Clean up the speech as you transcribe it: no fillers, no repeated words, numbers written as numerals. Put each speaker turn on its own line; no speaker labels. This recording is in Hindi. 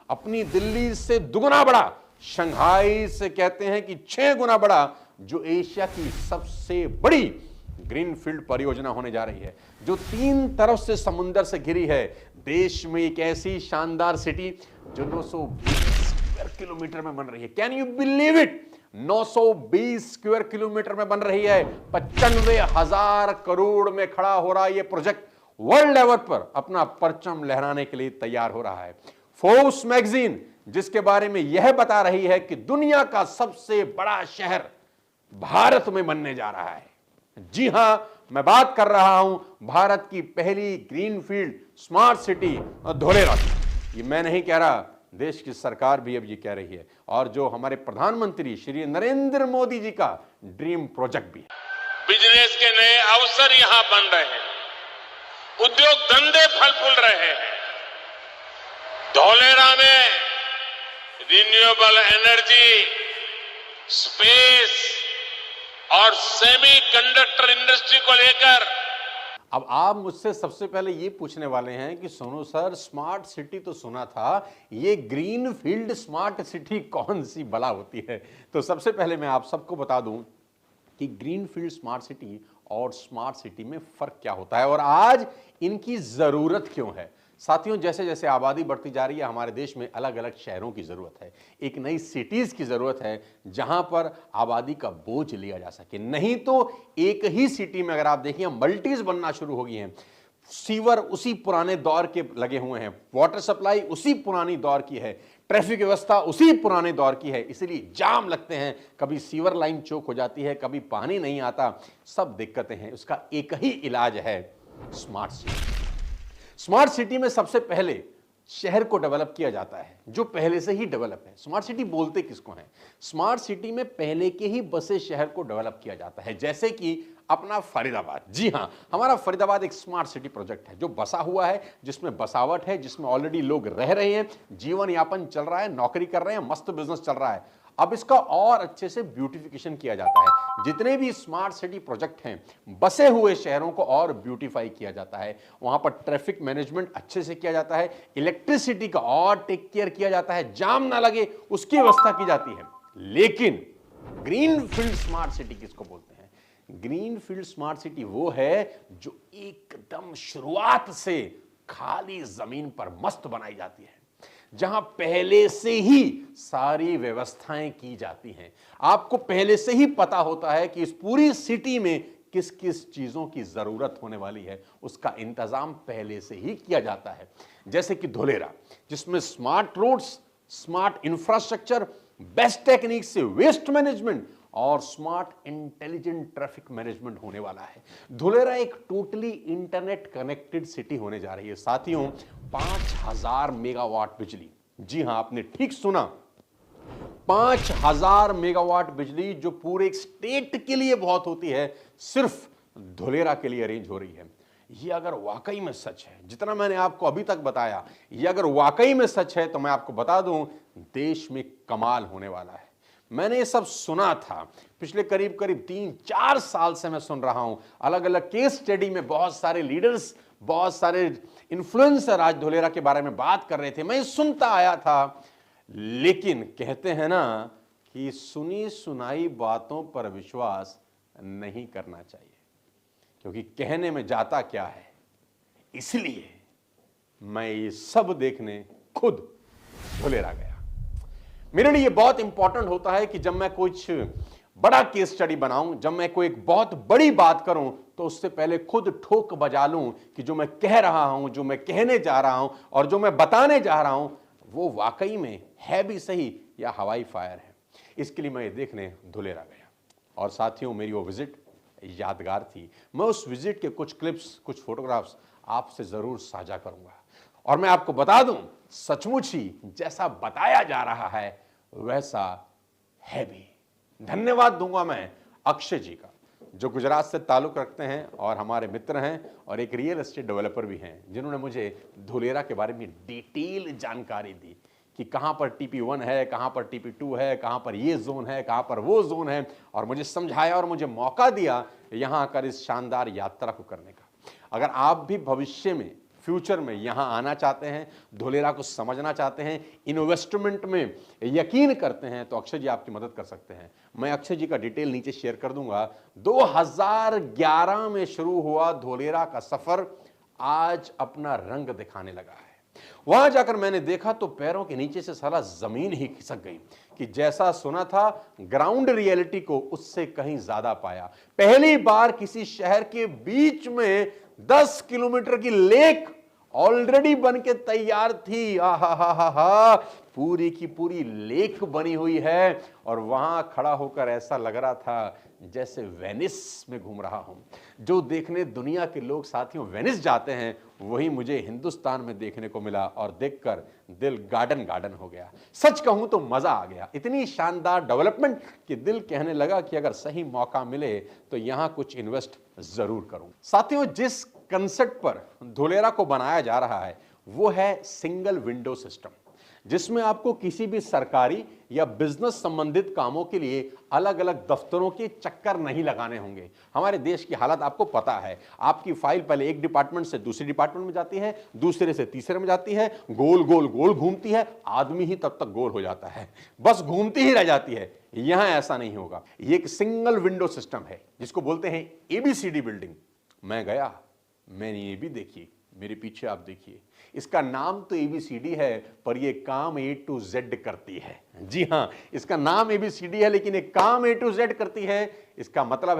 अपनी दिल्ली से दुगुना बड़ा, शंघाई से कहते हैं कि 6 गुना बड़ा, जो एशिया की सबसे बड़ी ग्रीनफील्ड परियोजना होने जा रही है, जो 3 तरफ से समुंदर से घिरी है। देश में एक ऐसी शानदार सिटी जो 920 स्क्वायर किलोमीटर में बन रही है। Can you believe it? 920 square kilometre में बन रही है। 95,000 करोड़ में खड़ा हो रहा है। यह प्रोजेक्ट वर्ल्ड लेवल पर अपना परचम लहराने के लिए तैयार हो रहा है। फोर्ब्स मैगजीन जिसके बारे में यह बता रही है कि दुनिया का सबसे बड़ा शहर भारत में बनने जा रहा है। जी हां, मैं बात कर रहा हूं भारत की पहली ग्रीनफील्ड स्मार्ट सिटी धोलेरा की। ये मैं नहीं कह रहा, देश की सरकार भी अब ये कह रही है, और जो हमारे प्रधानमंत्री श्री नरेंद्र मोदी जी का ड्रीम प्रोजेक्ट भी है।
बिजनेस के नए अवसर यहां बन रहे हैं, उद्योग धंधे फल फूल रहे हैं। धोलेरा में रिन्यूएबल एनर्जी, स्पेस और सेमीकंडक्टर इंडस्ट्री को लेकर
अब आप मुझसे सबसे पहले ये पूछने वाले हैं कि सोनू सर, स्मार्ट सिटी तो सुना था, ये ग्रीन फील्ड स्मार्ट सिटी कौन सी भला होती है? तो सबसे पहले मैं आप सबको बता दूं कि ग्रीन फील्ड स्मार्ट सिटी और स्मार्ट सिटी में फर्क क्या होता है और आज इनकी जरूरत क्यों है। साथियों, जैसे जैसे आबादी बढ़ती जा रही है, हमारे देश में अलग अलग शहरों की जरूरत है, एक नई सिटीज की जरूरत है जहां पर आबादी का बोझ लिया जा सके। नहीं तो एक ही सिटी में अगर आप देखिए मल्टीज बनना शुरू हो गई हैं, सीवर उसी पुराने दौर के लगे हुए हैं, वाटर सप्लाई उसी पुरानी दौर की है, ट्रैफिक व्यवस्था उसी पुराने दौर की है, इसलिए जाम लगते हैं, कभी सीवर लाइन चोक हो जाती है, कभी पानी नहीं आता, सब दिक्कतें हैं। उसका एक ही इलाज है, स्मार्ट सिटी। स्मार्ट सिटी में सबसे पहले शहर को डेवलप किया जाता है जो पहले से ही डेवलप है। स्मार्ट सिटी बोलते किसको हैं? स्मार्ट सिटी में पहले के ही बसे शहर को डेवलप किया जाता है, जैसे कि अपना फरीदाबाद। जी हां, हमारा फरीदाबाद एक स्मार्ट सिटी प्रोजेक्ट है जो बसा हुआ है, जिसमें बसावट है, जिसमें ऑलरेडी लोग रह रहे हैं, जीवन यापन चल रहा है, नौकरी कर रहे हैं, मस्त बिजनेस चल रहा है। अब इसका और अच्छे से ब्यूटिफिकेशन किया जाता है। जितने भी स्मार्ट सिटी प्रोजेक्ट हैं, बसे हुए शहरों को और ब्यूटीफाई किया जाता है। वहां पर ट्रैफिक मैनेजमेंट अच्छे से किया जाता है, इलेक्ट्रिसिटी का और टेक केयर किया जाता है, जाम ना लगे उसकी व्यवस्था की जाती है। लेकिन ग्रीन फील्ड स्मार्ट सिटी किसको बोलते हैं? ग्रीन फील्ड स्मार्ट सिटी वो है जो एकदम शुरुआत से खाली जमीन पर मस्त बनाई जाती है, जहां पहले से ही सारी व्यवस्थाएं की जाती हैं। आपको पहले से ही पता होता है कि इस पूरी सिटी में किस किस चीजों की जरूरत होने वाली है, उसका इंतजाम पहले से ही किया जाता है। जैसे कि धोलेरा, जिसमें smart roads, smart infrastructure, best technique से वेस्ट मैनेजमेंट और स्मार्ट इंटेलिजेंट ट्रैफिक मैनेजमेंट होने वाला है। धोलेरा एक टोटली इंटरनेट कनेक्टेड सिटी होने जा रही है। साथियों, 5000 मेगावाट बिजली, जी हां, आपने ठीक सुना, 5000 मेगावाट बिजली जो पूरे एक स्टेट के लिए बहुत होती है, सिर्फ धोलेरा के लिए अरेंज हो रही है। ये अगर वाकई में सच है, जितना मैंने आपको अभी तक बताया, ये अगर वाकई में सच है, तो मैं आपको बता दूं, देश में कमाल होने वाला है। मैंने ये सब सुना था, पिछले करीब 3-4 साल से मैं सुन रहा हूं। अलग अलग केस स्टडी में बहुत सारे लीडर्स, बहुत सारे इन्फ्लुएंसर आज धोलेरा के बारे में बात कर रहे थे, मैं सुनता आया था। लेकिन कहते हैं ना कि सुनी सुनाई बातों पर विश्वास नहीं करना चाहिए, क्योंकि कहने में जाता क्या है। इसलिए मैं ये सब देखने खुद धोलेरा गया। मेरे लिए बहुत इंपॉर्टेंट होता है कि जब मैं कुछ बड़ा केस स्टडी बनाऊं, जब मैं कोई एक बहुत बड़ी बात करूं, तो उससे पहले खुद ठोक बजा लूं कि जो मैं कह रहा हूं, जो मैं कहने जा रहा हूं और जो मैं बताने जा रहा हूं, वो वाकई में है भी सही या हवाई फायर है। इसके लिए मैं ये देखने धोलेरा गया। और साथियों, मेरी वो विजिट यादगार थी। मैं उस विजिट के कुछ क्लिप्स, कुछ फोटोग्राफ्स आपसे जरूर साझा करूंगा। और मैं आपको बता दूं, सचमुच ही जैसा बताया जा रहा है वैसा है भी। धन्यवाद दूंगा मैं अक्षय जी का, जो गुजरात से ताल्लुक रखते हैं और हमारे मित्र हैं और एक रियल एस्टेट डेवलपर भी हैं, जिन्होंने मुझे धोलेरा के बारे में डिटेल जानकारी दी कि कहां पर TP1 है, कहां पर TP2 है, कहां पर ये जोन है, कहां पर वो जोन है, और मुझे समझाया और मुझे मौका दिया यहां आकर इस शानदार यात्रा को करने का। अगर आप भी भविष्य में फ्यूचर में यहां आना चाहते हैं, धोलेरा को समझना चाहते हैं, इन्वेस्टमेंट में यकीन करते हैं, तो अक्षय जी आपकी मदद कर सकते हैं। मैं अक्षय जी का डिटेल नीचे शेयर कर दूंगा। 2011 में शुरू हुआ धोलेरा का सफर आज अपना रंग दिखाने लगा है। वहां जाकर मैंने देखा तो पैरों के नीचे से साला जमीन ही खिसक गई कि जैसा सुना था ग्राउंड रियलिटी को उससे कहीं ज्यादा पाया। पहली बार किसी शहर के बीच में 10 किलोमीटर की लेक ऑलरेडी बन के तैयार थी। आहा, पूरी की पूरी लेक बनी हुई है और वहां खड़ा होकर ऐसा लग रहा था जैसे वेनिस में घूम रहा हूं। जो देखने दुनिया के लोग साथियों वेनिस जाते हैं, वही मुझे हिंदुस्तान में देखने को मिला और देखकर दिल गार्डन गार्डन हो गया। सच कहूं तो मजा आ गया। इतनी शानदार डेवलपमेंट कि दिल कहने लगा कि अगर सही मौका मिले तो यहां कुछ इन्वेस्ट जरूर करूं। साथियों, जिस कंसेप्ट पर धोलेरा को बनाया जा रहा है वो है सिंगल विंडो सिस्टम, जिसमें आपको किसी भी सरकारी या बिजनेस संबंधित कामों के लिए अलग अलग दफ्तरों के चक्कर नहीं लगाने होंगे। हमारे देश की हालत आपको पता है, आपकी फाइल पहले एक डिपार्टमेंट से दूसरे डिपार्टमेंट में जाती है, दूसरे से तीसरे में जाती है, गोल गोल गोल घूमती है, आदमी ही तब तक गोल हो जाता है, बस घूमती ही रह जाती है। यहां ऐसा नहीं होगा। ये एक सिंगल विंडो सिस्टम है जिसको बोलते हैं एबीसीडी बिल्डिंग। मैं गया, मैंने ये भी देखी, मेरे पीछे आप देखिए, इसका नाम तो एबीसीडी है पर यह काम A to Z करती है। जी हां, इसका नाम एबीसीडी है लेकिन एक काम A to Z करती है। इसका मतलब है